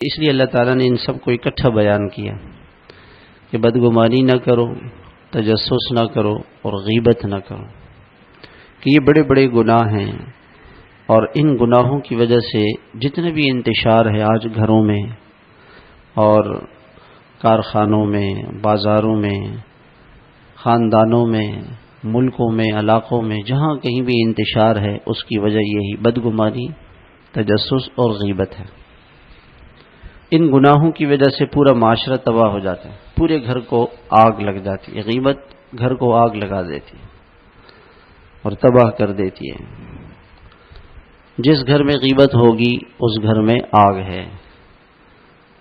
اس لیے اللہ تعالیٰ نے ان سب کو اکٹھا بیان کیا کہ بدگمانی نہ کرو، تجسس نہ کرو اور غیبت نہ کرو، کہ یہ بڑے بڑے گناہ ہیں، اور ان گناہوں کی وجہ سے جتنے بھی انتشار ہے آج گھروں میں اور کارخانوں میں، بازاروں میں، خاندانوں میں، ملکوں میں، علاقوں میں، جہاں کہیں بھی انتشار ہے، اس کی وجہ یہی بدگمانی، تجسس اور غیبت ہے۔ ان گناہوں کی وجہ سے پورا معاشرہ تباہ ہو جاتا ہے، پورے گھر کو آگ لگ جاتی ہے۔ غیبت گھر کو آگ لگا دیتی ہے اور تباہ کر دیتی ہے۔ جس گھر میں غیبت ہوگی اس گھر میں آگ ہے،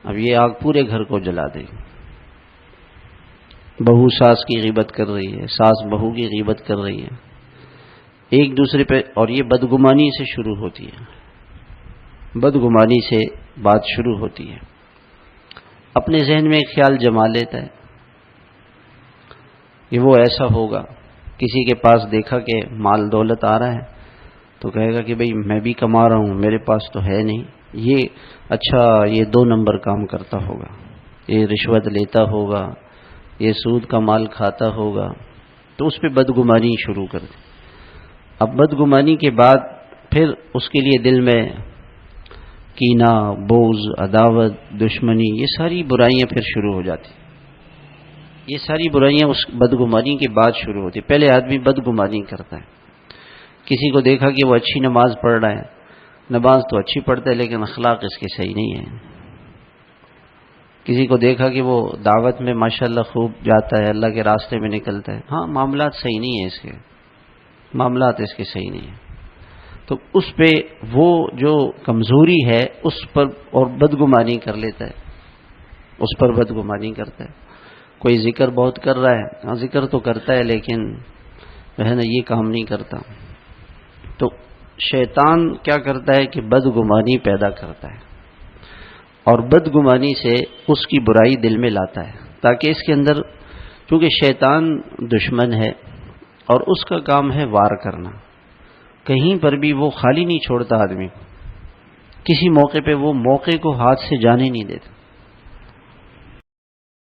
اب یہ آگ پورے گھر کو جلا دے گی۔ بہو ساس کی غیبت کر رہی ہے، ساس بہو کی غیبت کر رہی ہے ایک دوسرے پہ، اور یہ بدگمانی سے شروع ہوتی ہے، بدگمانی سے بات شروع ہوتی ہے۔ اپنے ذہن میں ایک خیال جما لیتا ہے کہ وہ ایسا ہوگا، کسی کے پاس دیکھا کہ مال دولت آ رہا ہے تو کہے گا کہ بھئی میں بھی کما رہا ہوں، میرے پاس تو ہے نہیں، یہ اچھا یہ 2 نمبر کام کرتا ہوگا، یہ رشوت لیتا ہوگا، یہ سود کا مال کھاتا ہوگا، تو اس پہ بدگمانی شروع کر دی۔ اب بدگمانی کے بعد پھر اس کے لیے دل میں کینہ، بغض، عداوت، دشمنی، یہ ساری برائیاں پھر شروع ہو جاتی۔ یہ ساری برائیاں اس بدگمانی کے بعد شروع ہوتی۔ پہلے آدمی بدگمانی کرتا ہے، کسی کو دیکھا کہ وہ اچھی نماز پڑھ رہا ہے، نماز تو اچھی پڑھتا ہے لیکن اخلاق اس کے صحیح نہیں ہے۔ کسی کو دیکھا کہ وہ دعوت میں ماشاءاللہ خوب جاتا ہے، اللہ کے راستے میں نکلتا ہے، ہاں معاملات صحیح نہیں ہیں اس کے، معاملات اس کے صحیح نہیں ہیں، تو اس پہ وہ جو کمزوری ہے اس پر اور بدگمانی کر لیتا ہے، اس پر بدگمانی کرتا ہے۔ کوئی ذکر بہت کر رہا ہے، ہاں ذکر تو کرتا ہے لیکن ہے نا یہ کام نہیں کرتا، تو شیطان کیا کرتا ہے کہ بدگمانی پیدا کرتا ہے اور بدگمانی سے اس کی برائی دل میں لاتا ہے، تاکہ اس کے اندر، چونکہ شیطان دشمن ہے اور اس کا کام ہے وار کرنا، کہیں پر بھی وہ خالی نہیں چھوڑتا آدمی کو، کسی موقع پہ وہ موقع کو ہاتھ سے جانے نہیں دیتا۔